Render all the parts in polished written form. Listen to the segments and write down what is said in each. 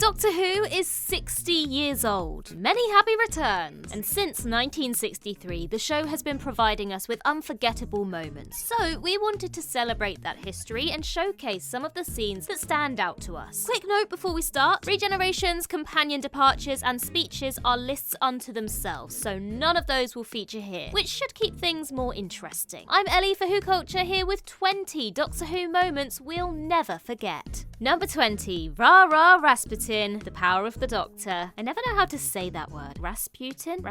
Doctor Who is 60 years old. Many happy returns. And since 1963, the show has been providing us with unforgettable moments. So we wanted to celebrate that history and showcase some of the scenes that stand out to us. Quick note before we start, regenerations, companion departures, and speeches are lists unto themselves, so none of those will feature here, which should keep things more interesting. I'm Ellie for WhoCulture, here with 20 Doctor Who moments we'll never forget. Number 20, Rah Rah Rasputin, the power of the Doctor. I never know how to say that word. Rasputin?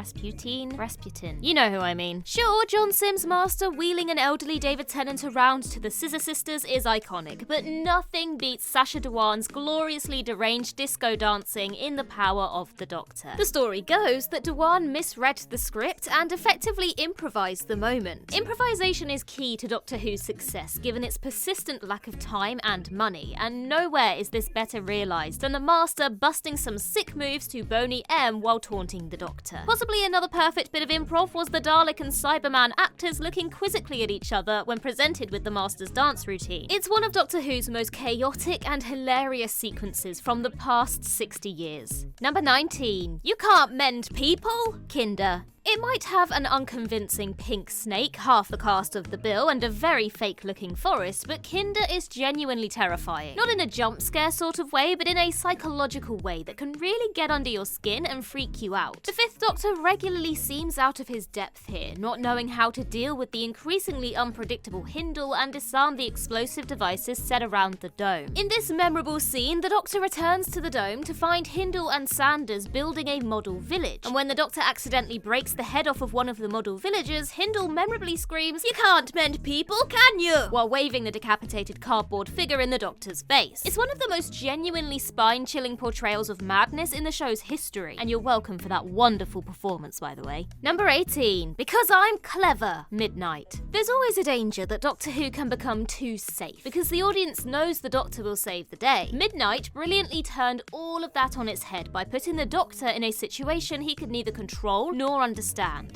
You know who I mean. Sure, John Sims' master wheeling an elderly David Tennant around to the Scissor Sisters is iconic, but nothing beats Sacha Dhawan's gloriously deranged disco dancing in The Power of the Doctor. The story goes that Dhawan misread the script and effectively improvised the moment. Improvisation is key to Doctor Who's success, given its persistent lack of time and money, and nowhere is this better realised than the Master busting some sick moves to Boney M while taunting the Doctor. Possibly another perfect bit of improv was the Dalek and Cyberman actors looking quizzically at each other when presented with the Master's dance routine. It's one of Doctor Who's most chaotic and hilarious sequences from the past 60 years. Number 19. You can't mend people? Kinder. It might have an unconvincing pink snake, half the cast of the bill, and a very fake-looking forest, but Kinder is genuinely terrifying. Not in a jump scare sort of way, but in a psychological way that can really get under your skin and freak you out. The Fifth Doctor regularly seems out of his depth here, not knowing how to deal with the increasingly unpredictable Hindle and disarm the explosive devices set around the dome. In this memorable scene, the Doctor returns to the dome to find Hindle and Sanders building a model village, and when the Doctor accidentally breaks the head off of one of the model villagers, Hindle memorably screams, "You can't mend people, can you?" while waving the decapitated cardboard figure in the Doctor's face. It's one of the most genuinely spine-chilling portrayals of madness in the show's history, and you're welcome for that wonderful performance, by the way. Number 18. Because I'm clever. Midnight. There's always a danger that Doctor Who can become too safe, because the audience knows the Doctor will save the day. Midnight brilliantly turned all of that on its head by putting the Doctor in a situation he could neither control nor understand.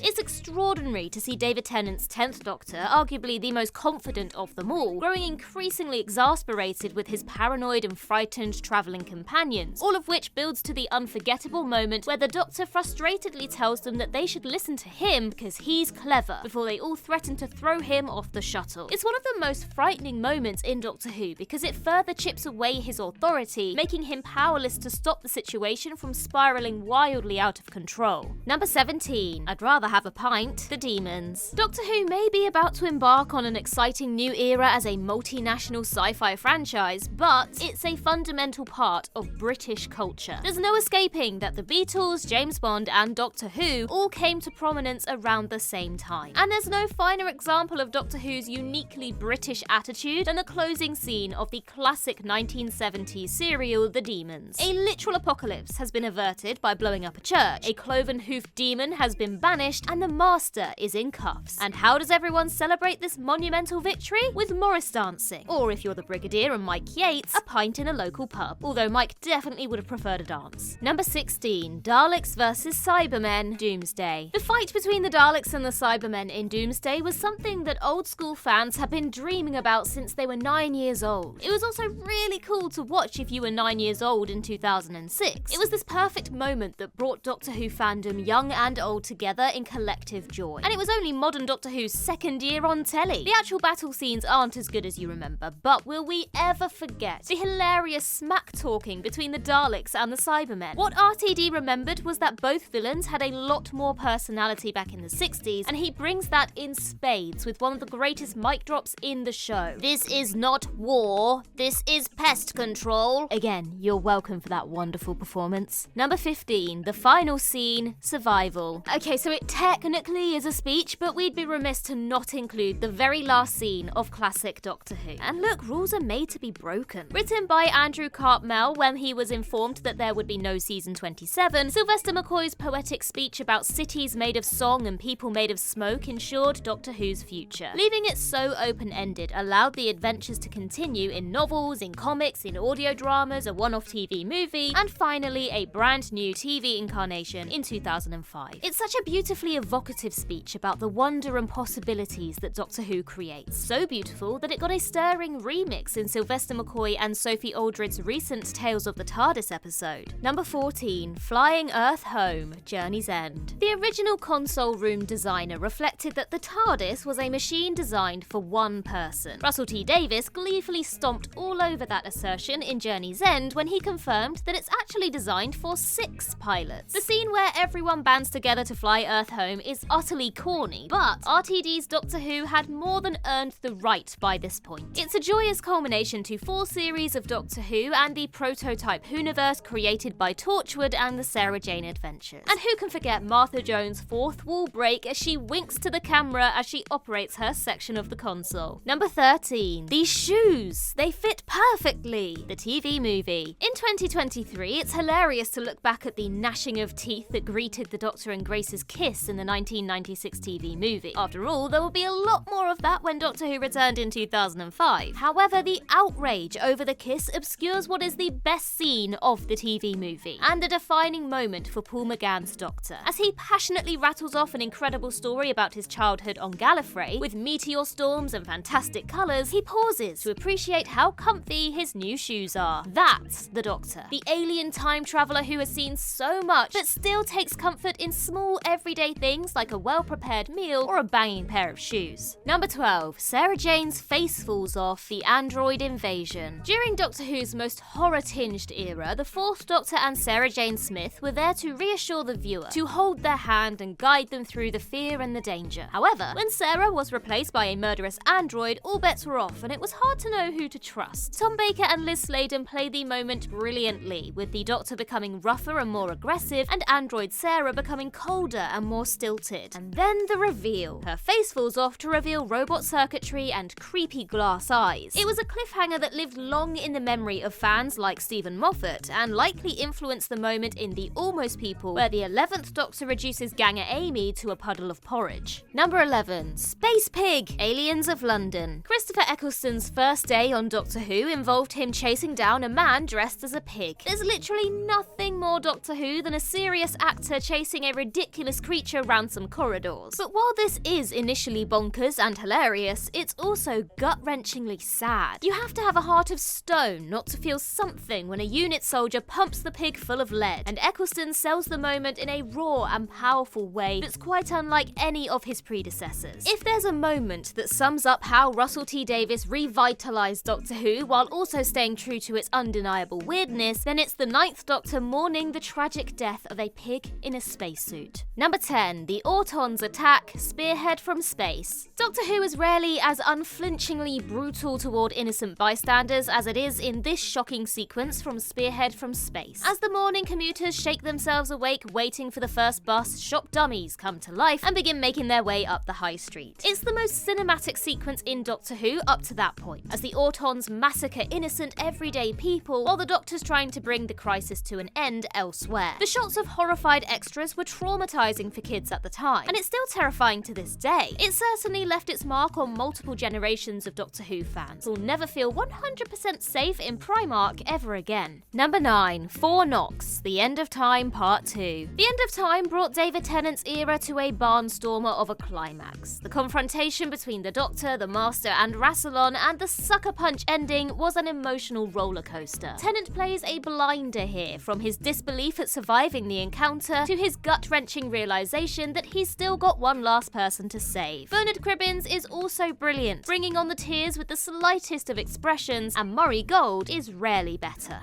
It's extraordinary to see David Tennant's 10th Doctor, arguably the most confident of them all, growing increasingly exasperated with his paranoid and frightened travelling companions, all of which builds to the unforgettable moment where the Doctor frustratedly tells them that they should listen to him because he's clever, before they all threaten to throw him off the shuttle. It's one of the most frightening moments in Doctor Who because it further chips away his authority, making him powerless to stop the situation from spiralling wildly out of control. Number 17. I'd rather have a pint. The Demons. Doctor Who may be about to embark on an exciting new era as a multinational sci-fi franchise, but it's a fundamental part of British culture. There's no escaping that the Beatles, James Bond, and Doctor Who all came to prominence around the same time. And there's no finer example of Doctor Who's uniquely British attitude than the closing scene of the classic 1970s serial The Demons. A literal apocalypse has been averted by blowing up a church, a cloven-hoofed demon has been banished, and the Master is in cuffs. And how does everyone celebrate this monumental victory? With Morris dancing. Or if you're the Brigadier and Mike Yates, a pint in a local pub. Although Mike definitely would have preferred a dance. Number 16. Daleks vs Cybermen. Doomsday. The fight between the Daleks and the Cybermen in Doomsday was something that old school fans have been dreaming about since they were 9 years old. It was also really cool to watch if you were 9 years old in 2006. It was this perfect moment that brought Doctor Who fandom young and old together in collective joy. And it was only modern Doctor Who's second year on telly. The actual battle scenes aren't as good as you remember, but will we ever forget the hilarious smack-talking between the Daleks and the Cybermen? What RTD remembered was that both villains had a lot more personality back in the 60s, and he brings that in spades with one of the greatest mic drops in the show. This is not war, this is pest control. Again, you're welcome for that wonderful performance. Number 15, the final scene, survival. Okay, so it technically is a speech, but we'd be remiss to not include the very last scene of classic Doctor Who. And look, rules are made to be broken. Written by Andrew Cartmel when he was informed that there would be no season 27, Sylvester McCoy's poetic speech about cities made of song and people made of smoke ensured Doctor Who's future. Leaving it so open-ended allowed the adventures to continue in novels, in comics, in audio dramas, a one-off TV movie, and finally a brand new TV incarnation in 2005. It's such Such a beautifully evocative speech about the wonder and possibilities that Doctor Who creates. So beautiful that it got a stirring remix in Sylvester McCoy and Sophie Aldred's recent Tales of the TARDIS episode. Number 14. Flying Earth Home, Journey's End. The original console room designer reflected that the TARDIS was a machine designed for one person. Russell T Davies gleefully stomped all over that assertion in Journey's End when he confirmed that it's actually designed for 6 pilots. The scene where everyone bands together to fly Earth home is utterly corny, but RTD's Doctor Who had more than earned the right by this point. It's a joyous culmination to 4 series of Doctor Who and the prototype Whoniverse created by Torchwood and the Sarah Jane Adventures. And who can forget Martha Jones' fourth wall break as she winks to the camera as she operates her section of the console. Number 13. These shoes! They fit perfectly! The TV movie. In 2023, it's hilarious to look back at the gnashing of teeth that greeted the Doctor and Grace's kiss in the 1996 TV movie. After all, there will be a lot more of that when Doctor Who returned in 2005. However, the outrage over the kiss obscures what is the best scene of the TV movie, and a defining moment for Paul McGann's Doctor. As he passionately rattles off an incredible story about his childhood on Gallifrey, with meteor storms and fantastic colours, he pauses to appreciate how comfy his new shoes are. That's the Doctor, the alien time traveller who has seen so much but still takes comfort in small everyday things like a well-prepared meal or a banging pair of shoes. Number 12. Sarah Jane's face falls off, the android invasion. During Doctor Who's most horror-tinged era, the 4th Doctor and Sarah Jane Smith were there to reassure the viewer, to hold their hand and guide them through the fear and the danger. However, when Sarah was replaced by a murderous android, all bets were off and it was hard to know who to trust. Tom Baker and Liz Sladen played the moment brilliantly, with the Doctor becoming rougher and more aggressive and android Sarah becoming colder and more stilted. And then the reveal. Her face falls off to reveal robot circuitry and creepy glass eyes. It was a cliffhanger that lived long in the memory of fans like Stephen Moffat and likely influenced the moment in The Almost People where the 11th Doctor reduces Ganger Amy to a puddle of porridge. Number 11. Space Pig! Aliens of London. Christopher Eccleston's first day on Doctor Who involved him chasing down a man dressed as a pig. There's literally nothing more Doctor Who than a serious actor chasing a ridiculous creature around some corridors. But while this is initially bonkers and hilarious, it's also gut-wrenchingly sad. You have to have a heart of stone not to feel something when a unit soldier pumps the pig full of lead, and Eccleston sells the moment in a raw and powerful way that's quite unlike any of his predecessors. If there's a moment that sums up how Russell T Davies revitalised Doctor Who while also staying true to its undeniable weirdness, then it's the 9th Doctor mourning the tragic death of a pig in a spacesuit. Number 10. The Autons Attack, Spearhead from Space. Doctor Who is rarely as unflinchingly brutal toward innocent bystanders as it is in this shocking sequence from Spearhead from Space. As the morning commuters shake themselves awake waiting for the first bus, shop dummies come to life and begin making their way up the high street. It's the most cinematic sequence in Doctor Who up to that point, as the Autons massacre innocent everyday people while the Doctor's trying to bring the crisis to an end elsewhere. The shots of horrified extras were traumatizing for kids at the time, and it's still terrifying to this day. It certainly left its mark on multiple generations of Doctor Who fans who'll never feel 100% safe in Primark ever again. Number 9. 4 Knocks, The End of Time Part 2. The End of Time brought David Tennant's era to a barnstormer of a climax. The confrontation between the Doctor, the Master and Rassilon and the sucker punch ending was an emotional roller coaster. Tennant plays a blinder here, from his disbelief at surviving the encounter to his gut-wrenching realization that he's still got one last person to save. Bernard Cribbins is also brilliant, bringing on the tears with the slightest of expressions, and Murray Gold is rarely better.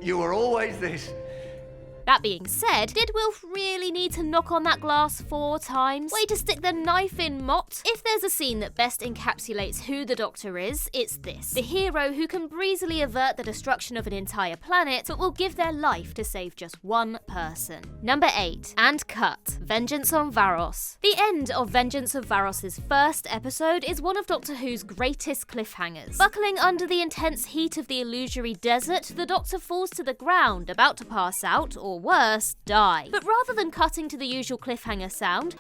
You were always this. That being said, did Wilf really need to knock on that glass 4 times? Way to stick the knife in, Mott. If there's a scene that best encapsulates who the Doctor is, it's this. The hero who can breezily avert the destruction of an entire planet, but will give their life to save just one person. Number 8. And cut. Vengeance on Varos. The end of Vengeance of Varos's first episode is one of Doctor Who's greatest cliffhangers. Buckling under the intense heat of the illusory desert, the Doctor falls to the ground, about to pass out, or worse, die. But rather than cutting to the usual cliffhanger sound,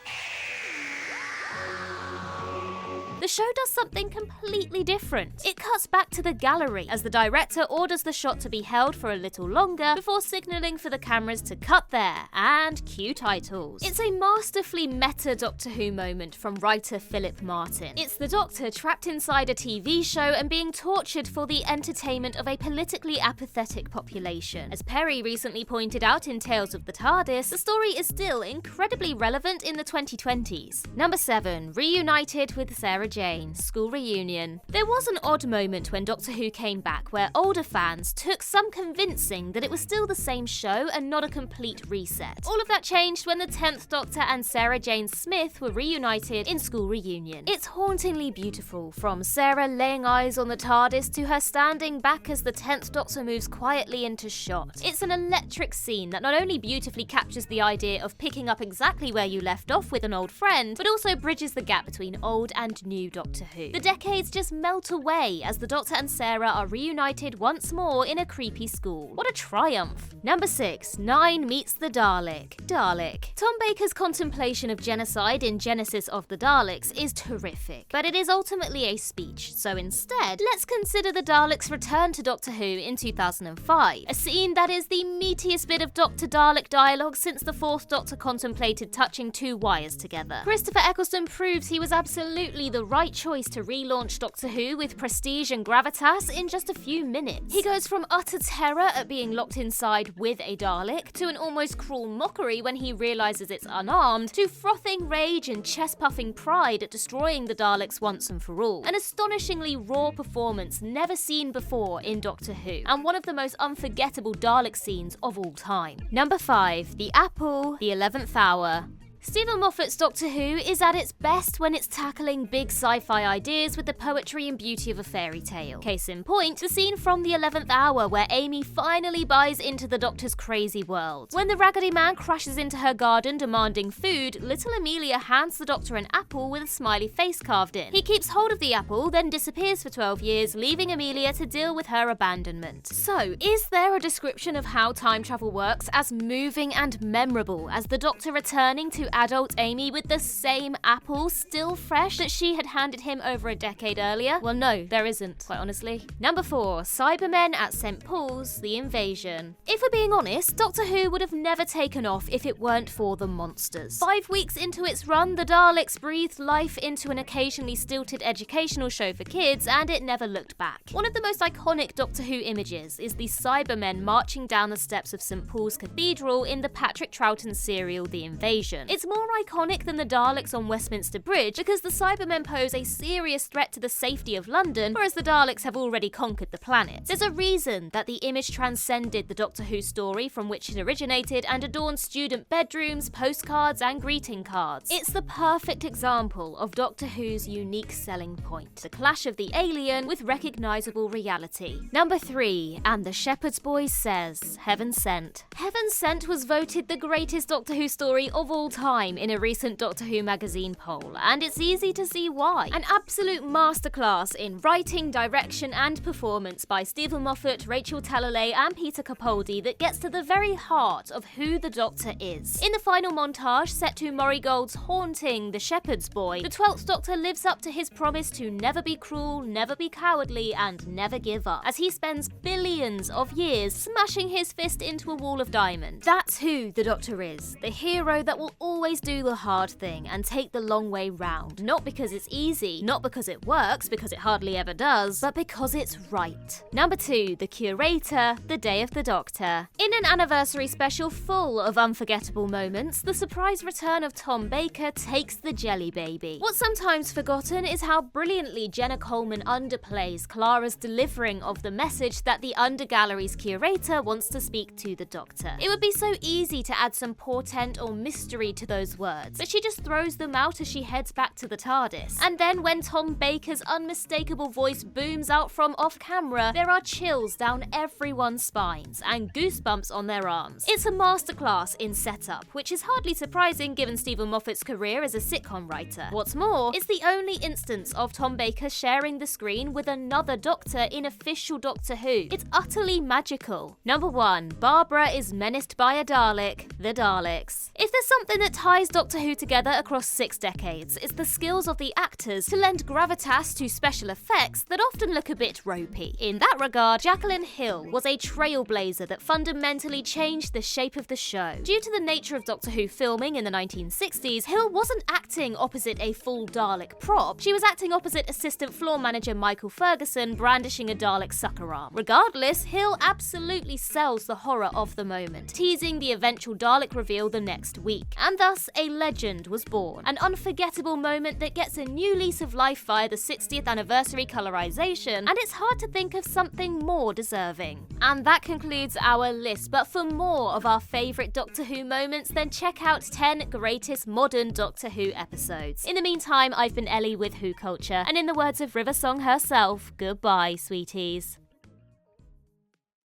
the show does something completely different. It cuts back to the gallery as the director orders the shot to be held for a little longer before signalling for the cameras to cut there, and cue titles. It's a masterfully meta Doctor Who moment from writer Philip Martin. It's the Doctor trapped inside a TV show and being tortured for the entertainment of a politically apathetic population. As Perry recently pointed out in Tales of the TARDIS, the story is still incredibly relevant in the 2020s. Number 7. Reunited with Sarah Jane, School Reunion. There was an odd moment when Doctor Who came back where older fans took some convincing that it was still the same show and not a complete reset. All of that changed when the 10th Doctor and Sarah Jane Smith were reunited in School Reunion. It's hauntingly beautiful, from Sarah laying eyes on the TARDIS to her standing back as the 10th Doctor moves quietly into shot. It's an electric scene that not only beautifully captures the idea of picking up exactly where you left off with an old friend, but also bridges the gap between old and new Doctor Who. The decades just melt away as the Doctor and Sarah are reunited once more in a creepy school. What a triumph! Number 6. Nine meets the Dalek. Dalek. Tom Baker's contemplation of genocide in Genesis of the Daleks is terrific, but it is ultimately a speech, so instead, let's consider the Daleks' return to Doctor Who in 2005, a scene that is the meatiest bit of Dr. Dalek dialogue since the 4th Doctor contemplated touching two wires together. Christopher Eccleston proves he was absolutely the right choice to relaunch Doctor Who with prestige and gravitas in just a few minutes. He goes from utter terror at being locked inside with a Dalek, to an almost cruel mockery when he realises it's unarmed, to frothing rage and chest-puffing pride at destroying the Daleks once and for all. An astonishingly raw performance never seen before in Doctor Who, and one of the most unforgettable Dalek scenes of all time. Number 5. The Apple, the 11th Hour. Stephen Moffat's Doctor Who is at its best when it's tackling big sci-fi ideas with the poetry and beauty of a fairy tale. Case in point, the scene from the 11th Hour where Amy finally buys into the Doctor's crazy world. When the Raggedy Man crashes into her garden demanding food, little Amelia hands the Doctor an apple with a smiley face carved in. He keeps hold of the apple, then disappears for 12 years, leaving Amelia to deal with her abandonment. So, is there a description of how time travel works as moving and memorable as the Doctor returning to adult Amy with the same apple still fresh that she had handed him over a decade earlier? Well, no, there isn't, quite honestly. Number 4. Cybermen at St. Paul's, the Invasion. If we're being honest, Doctor Who would have never taken off if it weren't for the monsters. 5 weeks into its run, the Daleks breathed life into an occasionally stilted educational show for kids, and it never looked back. One of the most iconic Doctor Who images is the Cybermen marching down the steps of St. Paul's Cathedral in the Patrick Troughton serial The Invasion. It's more iconic than the Daleks on Westminster Bridge because the Cybermen pose a serious threat to the safety of London, whereas the Daleks have already conquered the planet. There's a reason that the image transcended the Doctor Who story from which it originated and adorned student bedrooms, postcards, and greeting cards. It's the perfect example of Doctor Who's unique selling point: the clash of the alien with recognisable reality. Number 3. And the Shepherd's Boy says, Heaven Sent. Heaven Sent was voted the greatest Doctor Who story of all time in a recent Doctor Who magazine poll, and it's easy to see why. An absolute masterclass in writing, direction, and performance by Stephen Moffat, Rachel Talalay, and Peter Capaldi that gets to the very heart of who the Doctor is. In the final montage, set to Murray Gold's haunting The Shepherd's Boy, the 12th Doctor lives up to his promise to never be cruel, never be cowardly, and never give up, as he spends billions of years smashing his fist into a wall of diamond. That's who the Doctor is, the hero that will always do the hard thing and take the long way round. Not because it's easy, not because it works, because it hardly ever does, but because it's right. Number 2. The Curator, the Day of the Doctor. In an anniversary special full of unforgettable moments, the surprise return of Tom Baker takes the jelly baby. What's sometimes forgotten is how brilliantly Jenna Coleman underplays Clara's delivering of the message that the Undergallery's Curator wants to speak to the Doctor. It would be so easy to add some portent or mystery to those words, but she just throws them out as she heads back to the TARDIS. And then when Tom Baker's unmistakable voice booms out from off camera, there are chills down everyone's spines and goosebumps on their arms. It's a masterclass in setup, which is hardly surprising given Stephen Moffat's career as a sitcom writer. What's more, it's the only instance of Tom Baker sharing the screen with another Doctor in official Doctor Who. It's utterly magical. Number 1. Barbara is menaced by a Dalek, the Daleks. If there's something that ties Doctor Who together across 6 decades is the skills of the actors to lend gravitas to special effects that often look a bit ropey. In that regard, Jacqueline Hill was a trailblazer that fundamentally changed the shape of the show. Due to the nature of Doctor Who filming in the 1960s, Hill wasn't acting opposite a full Dalek prop, she was acting opposite assistant floor manager Michael Ferguson brandishing a Dalek sucker arm. Regardless, Hill absolutely sells the horror of the moment, teasing the eventual Dalek reveal the next week. And thus, a legend was born. An unforgettable moment that gets a new lease of life via the 60th anniversary colorization, and it's hard to think of something more deserving. And that concludes our list, but for more of our favourite Doctor Who moments, then check out 10 greatest modern Doctor Who episodes. In the meantime, I've been Ellie with WhoCulture, and in the words of River Song herself, goodbye, sweeties.